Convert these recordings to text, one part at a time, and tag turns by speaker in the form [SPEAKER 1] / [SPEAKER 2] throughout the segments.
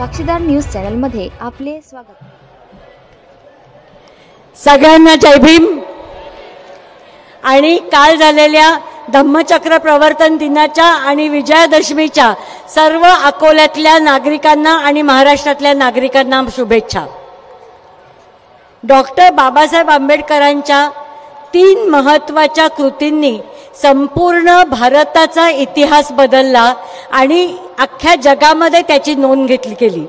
[SPEAKER 1] साक्षीदार news channel मध्ये आपले स्वागत।
[SPEAKER 2] सगळ्यांना जय भीम। आणि काल झालेल्या धम्मचक्र प्रवर्तन दिनाच्या आणि विजयादशमीच्या सर्व अकोल्यातल्या नागरिकांना आणि महाराष्ट्रातल्या नागरिकांना शुभेच्छा। डॉक्टर बाबासाहेब आंबेडकरांच्या 3 महत्त्वाच्या कृतींनी संपूर्ण भारताचा इतिहास बदलला आणि अख्ख्या जगामध्ये त्याची नोंद घेतली गेली।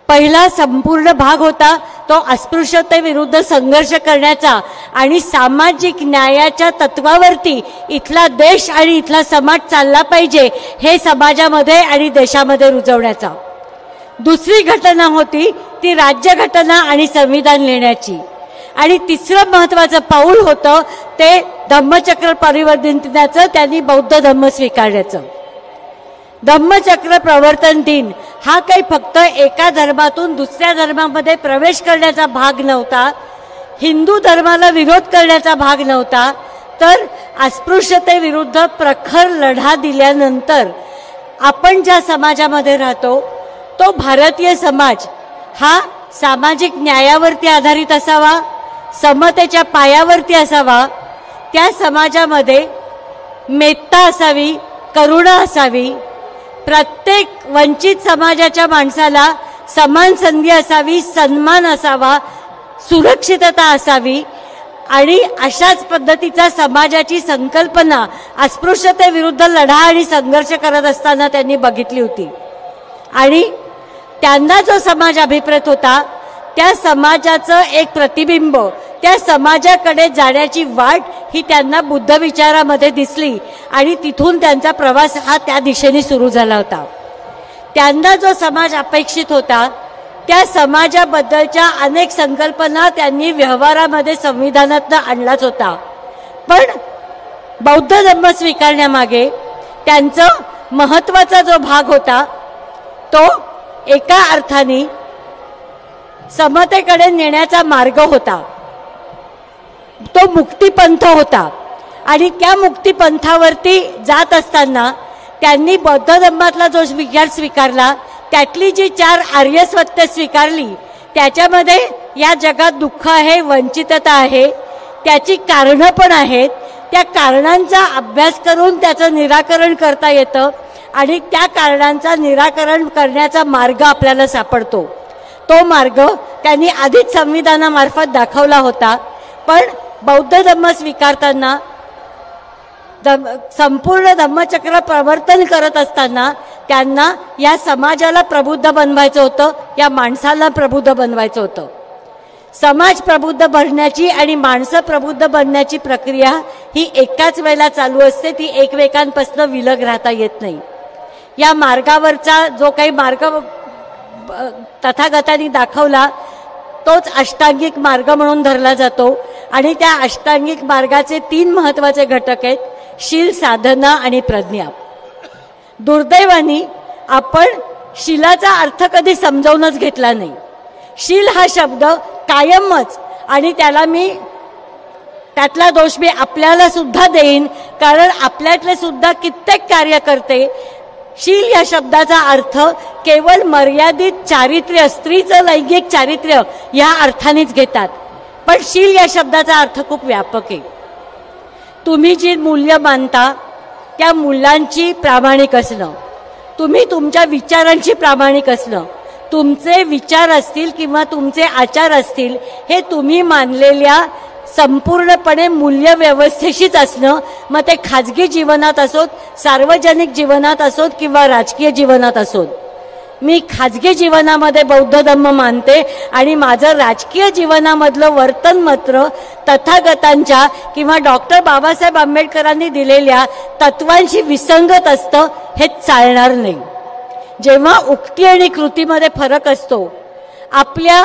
[SPEAKER 2] पहिला संपूर्ण भाग होता तो अस्पृश्यतेविरुद्ध संघर्ष करण्याचा आणि सामाजिक न्यायाच्या तत्वावरती इथला देश आणि इथला समाज चालला पाहिजे हे समाजामध्ये आणि देशामध्ये रुजवण्याचा। दुसरी घटना होती ती राज्यघटना आणि संविधान लिहिण्याची। आणि तिसरं महत्त्वाचं पाऊल होतं ते धम्मचक्र परिवर्तन दिनाचं, त्यांनी बौद्ध धम्म स्वीकारण्याचं। धम्मचक्र प्रवर्तन दिन हा काही फक्त एका धर्मातून दुसऱ्या धर्मामध्ये प्रवेश करण्याचा भाग नव्हता, हिंदू धर्माला विरोध करण्याचा भाग नव्हता, तर अस्पृश्यतेविरुद्ध प्रखर लढा दिल्यानंतर आपण ज्या समाजामध्ये राहतो तो भारतीय समाज हा सामाजिक न्यायावरती आधारित असावा, समतेच्या पायावरती असावा, त्या समाजामध्ये मेत्ता असावी, करुणा असावी, प्रत्येक वंचित समाजाच्या माणसाला समान संधी असावी, सन्मान असावा, सुरक्षितता असावी आणि अशाच पद्धतीचा समाजाची संकल्पना अस्पृश्यतेविरुद्ध लढा आणि संघर्ष करत असताना त्यांनी बघितली होती। आणि त्यांना जो समाज अभिप्रेत होता त्या समाजाचं एक प्रतिबिंब, त्या समाजाकडे जाण्याची वाट ही त्यांना बुद्ध विचारामध्ये दिसली आणि तिथून त्यांचा प्रवास हा त्या दिशेने सुरू झाला होता। त्यांना जो समाज अपेक्षित होता त्या समाजाबद्दलच्या अनेक संकल्पना त्यांनी व्यवहारामध्ये संविधानात आणलाच होता। पण बौद्ध धम्म स्वीकारण्यामागे त्यांचा महत्त्वाचा जो भाग होता तो एका अर्थाने समतेकडे नेण्याचा मार्ग होता, तो मुक्तिपंथ होता। आणि त्या मुक्तिपंथावरती जात असताना त्यांनी बौद्ध धम्मातला जो विचार स्वीकारला त्यातली जी 4 आर्य सत्य स्वीकारली त्याच्यामध्ये या जगात दुःख आहे, वंचितता आहे, त्याची कारणं पण आहेत, त्या कारणांचा अभ्यास करून त्याचं निराकरण करता येतं आणि त्या कारणांचा निराकरण करण्याचा मार्ग आपल्याला सापडतो। तो मार्ग त्यांनी आधीच संविधानामार्फत दाखवला होता। पण बौद्ध धम्म स्वीकारताना संपूर्ण धम्मचक्र प्रवर्तन करत असताना त्यांना या समाजाला प्रबुद्ध बनवायचं होतं, या माणसाला प्रबुद्ध बनवायचं होतं। समाज प्रबुद्ध बनण्याची आणि माणसं प्रबुद्ध बनण्याची प्रक्रिया ही एकाच वेळेला चालू असते, ती एकमेकांपासून विलग राहता येत नाही। या मार्गावरचा जो काही मार्ग तथागतांनी दाखवला तोच अष्टांगिक मार्ग म्हणून धरला जातो। आणि त्या अष्टांगिक मार्गाचे 3 महत्त्वाचे घटक आहेत, शील, साधना आणि प्रज्ञा। दुर्दैवाने आपण शीलाचा अर्थ कधी समजावूनच घेतला नाही। शील हा शब्द कायमच, आणि त्यातला दोष मी आपल्याला सुद्धा देईन, कारण आपल्यातले सुद्धा कित्येक कार्यकर्ते शील या शब्दाचा अर्थ केवळ मर्यादित चारित्र्य, स्त्रीचं लैंगिक चारित्र्य या अर्थानेच घेतात। पण शील या शब्दाचा अर्थ खूप व्यापक आहे। तुम्ही जी मूल्य मानता त्या मूल्यांची प्रामाणिक असणं, तुम्ही तुमच्या विचारांची प्रामाणिक असणं, तुमचे विचार असतील किंवा तुमचे आचार असतील हे तुम्ही मानलेल्या संपूर्णपणे मूल्य व्यवस्थेशीच असणं, मग ते खाजगी जीवनात असोत, सार्वजनिक जीवनात असोत किंवा राजकीय जीवनात असोत। मी खाजगी जीवनामध्ये बौद्ध धम्म मानते आणि माझं राजकीय जीवनामधलं वर्तन मात्र तथागतांच्या किंवा डॉक्टर बाबासाहेब आंबेडकरांनी दिलेल्या तत्वांशी विसंगत असतं, हे चालणार नाही। जेव्हा उक्ती आणि कृतीमध्ये फरक असतो, आपल्या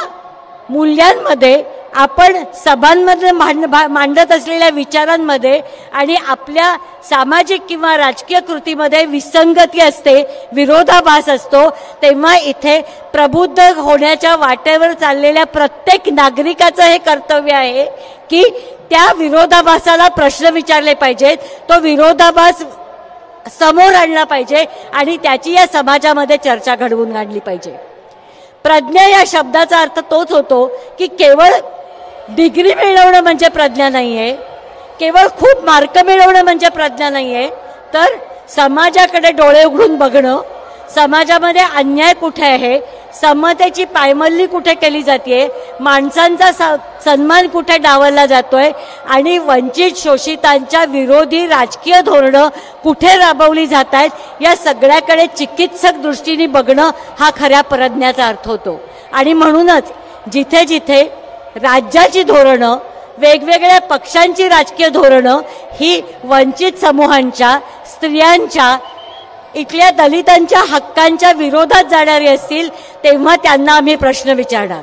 [SPEAKER 2] मूल्यांमध्ये, आपण सभांमध्ये मांडत असलेल्या विचारांमध्ये आणि आपल्या सामाजिक किंवा राजकीय कृतीमध्ये विसंगती असते, विरोधाभास असतो, तेव्हा इथे प्रबुद्ध होण्याच्या वाटेवर चाललेल्या प्रत्येक नागरिकाचं हे कर्तव्य आहे की त्या विरोधाभासाला प्रश्न विचारले पाहिजेत। तो विरोधाभास समोर आणला पाहिजे आणि त्याची या समाजामध्ये चर्चा घडवून आणली पाहिजे. प्रज्ञा या शब्दाचा अर्थ तोच होतो की केवळ डिग्री मिळवणं म्हणजे प्रज्ञा नाहीये, केवळ खूप मार्क मिळवणं म्हणजे प्रज्ञा नाहीये, तर समाजाकडे डोळे उघडून बघणं, समाजामध्ये अन्याय कुठे आहे, समतेची पायमल्ली कुठे केली जाते, माणसांचा सन्मान कुठे डावलला जातोय आणि वंचित शोषितांच्या विरोधी राजकीय धोरणं कुठे राबवली जात आहेत, या सगळ्याकडे चिकित्सक दृष्टीने बघणं हा खऱ्या प्रज्ञाचा अर्थ होतो. आणि म्हणूनच जिथे जिथे राज्याची धोरणं, वेगवेगळ्या पक्षांची राजकीय धोरणं ही वंचित समूहांच्या, स्त्रियांच्या, इथल्या दलितांच्या हक्कांच्या विरोधात जाणारी असतील तेव्हा त्यांना आम्ही प्रश्न विचारणार.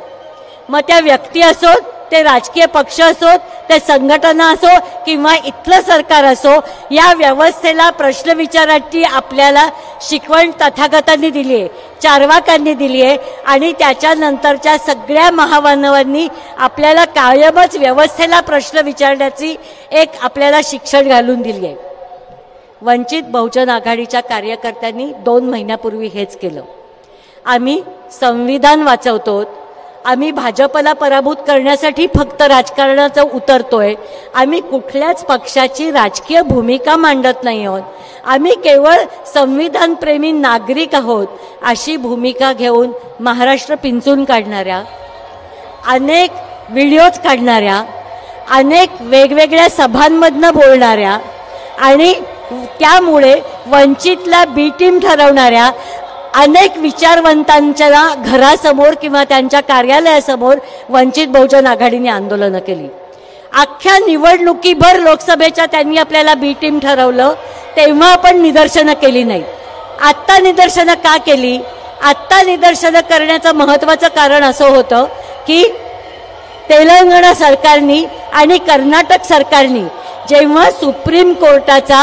[SPEAKER 2] मग त्या व्यक्ती असोत, ते राजकीय पक्ष असोत, ते संघटना असो किंवा इथलं सरकार असो, या व्यवस्थेला प्रश्न विचाराची आपल्याला शिकवण तथागतांनी दिली आहे, चार्वाकांनी दिली आहे आणि त्याच्यानंतरच्या सगळ्या महामानवांनी आपल्याला कायमच व्यवस्थेला प्रश्न विचारण्याची एक आपल्याला शिक्षण घालून दिली आहे. वंचित बहुजन आघाडीच्या कार्यकर्त्यांनी 2 महिन्यापूर्वी हेच केलं. आम्ही संविधान वाचवतो, आम्ही भाजपला पराभूत करण्यासाठी फक्त राजकारणाचं उतरतोय, आम्ही कुठल्याच पक्षाची राजकीय भूमिका मांडत नाही आहोत, आम्ही केवळ संविधानप्रेमी नागरिक आहोत अशी भूमिका घेऊन महाराष्ट्र पिंचून काढणाऱ्या, अनेक व्हिडिओज काढणाऱ्या, अनेक वेगवेगळ्या सभांमधनं बोलणाऱ्या आणि त्यामुळे वंचितला बी टीम ठरवणाऱ्या अनेक विचारवंतांच्या घरासमोर किंवा त्यांच्या कार्यालयासमोर वंचित बहुजन आघाडीने आंदोलनं केली. अख्ख्या निवडणुकीभर लोकसभेच्या त्यांनी आपल्याला बी टीम ठरवलं तेव्हा आपण निदर्शनं केली नाही. आत्ता निदर्शनं का केली? आत्ता निदर्शनं करण्याचं महत्त्वाचं कारण असं होतं की तेलंगणा सरकारनी आणि कर्नाटक सरकारनी जेव्हा सुप्रीम कोर्टाचा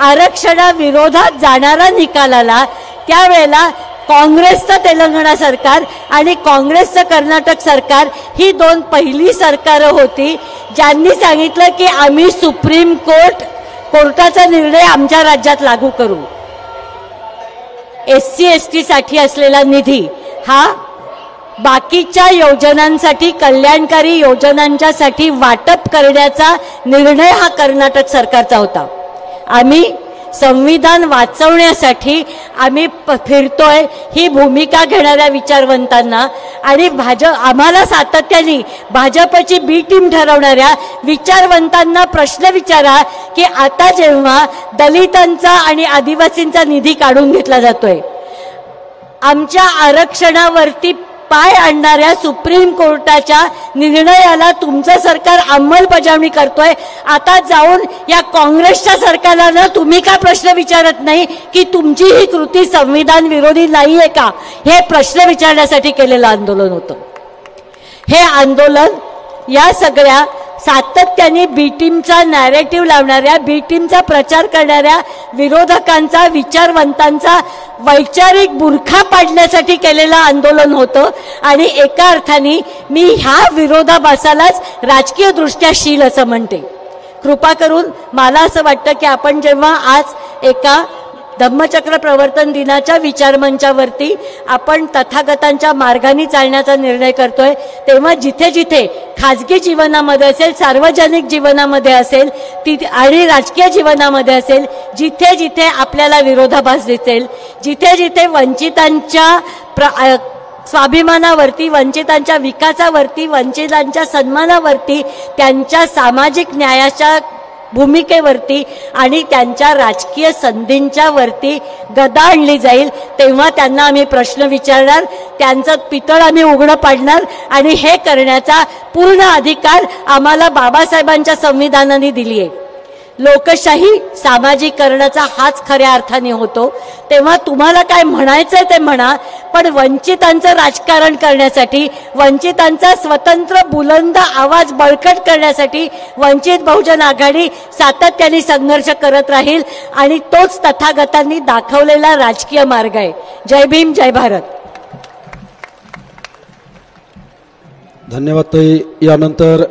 [SPEAKER 2] आरक्षणाविरोधात जाणारा निकाल आला त्यावेळेला काँग्रेसचं तेलंगणा सरकार आणि काँग्रेसचं कर्नाटक सरकार ही 2 पहिली सरकारं होती ज्यांनी सांगितलं की आम्ही सुप्रीम कोर्टाचा निर्णय आमच्या राज्यात लागू करू. SC ST साठी असलेला निधी हा बाकीच्या योजनांसाठी, कल्याणकारी योजनांच्यासाठी वाटप करण्याचा निर्णय हा कर्नाटक सरकारचा होता. आम्ही संविधान वाचवण्यासाठी आम्ही फिरतोय ही भूमिका घेणाऱ्या विचारवंतांना आणि आम्हाला सातत्याने भाजपची बी टीम ठरवणाऱ्या विचारवंतांना प्रश्न विचारा की आता जेव्हा दलितांचा आणि आदिवासींचा निधी काढून घेतला जातोय, आमच्या आरक्षणावरती पाय आणणाऱ्या सुप्रीम कोर्टाच्या निर्णयाला तुमचं सरकार अंमलबजावणी करतोय, आता जाऊन या काँग्रेसच्या सरकारला तुम्ही का प्रश्न विचारत नाही की तुमची ही कृती संविधान विरोधी नाहीये का? हे प्रश्न विचारण्यासाठी केलेलं आंदोलन होतं. हे आंदोलन या सगळ्या सातत्याने बी टीमचा नॅरेटिव्ह लावणाऱ्या, बी टीमचा प्रचार करणाऱ्या विरोधकांचा, विचारवंतांचा वैचारिक बुरखा पाडण्यासाठी केलेलं आंदोलन होतं आणि एका अर्थाने मी ह्या विरोधाभासालाच राजकीय दृष्ट्या शील असं म्हणते. कृपा करून मला असं वाटतं की आपण जेव्हा आज एका धम्मचक्र प्रवर्तन दिनाच्या विचारमंचावरती आपण तथागतांच्या मार्गाने चालण्याचा निर्णय करतोय तेव्हा जिथे जिथे खाजगी जीवनामध्ये असेल, सार्वजनिक जीवनामध्ये असेल आणि राजकीय जीवनामध्ये असेल, जिथे जिथे आपल्याला विरोधाभास दिसेल, जिथे जिथे वंचितांच्या स्वाभिमानावरती, वंचितांच्या विकासावरती, वंचितांच्या सन्मानावरती, त्यांच्या सामाजिक न्यायाच्या भूमिकेवरती आणि त्यांच्या राजकीय संधींच्या वरती गदा आणली जाईल तेव्हा त्यांना आम्ही प्रश्न विचारणार, त्यांचं पितळ आम्ही उघडं पाडणार आणि हे करण्याचा पूर्ण अधिकार आम्हाला बाबासाहेबांच्या संविधानाने दिली आहे. लोकशाही सामाजिकरणाचा हाच खऱ्या अर्थाने होतो. तेव्हा तुम्हाला काय म्हणायचंय ते म्हणा, पण वंचितांचं राजकारण करण्यासाठी, वंचितांचा स्वतंत्र बुलंद आवाज बळकट करण्यासाठी वंचित बहुजन आघाडी सातत्याने संघर्ष करत राहील आणि तोच तथागतांनी दाखवलेला राजकीय मार्ग आहे. जय भीम, जय भारत.
[SPEAKER 3] धन्यवाद ताई. यानंतर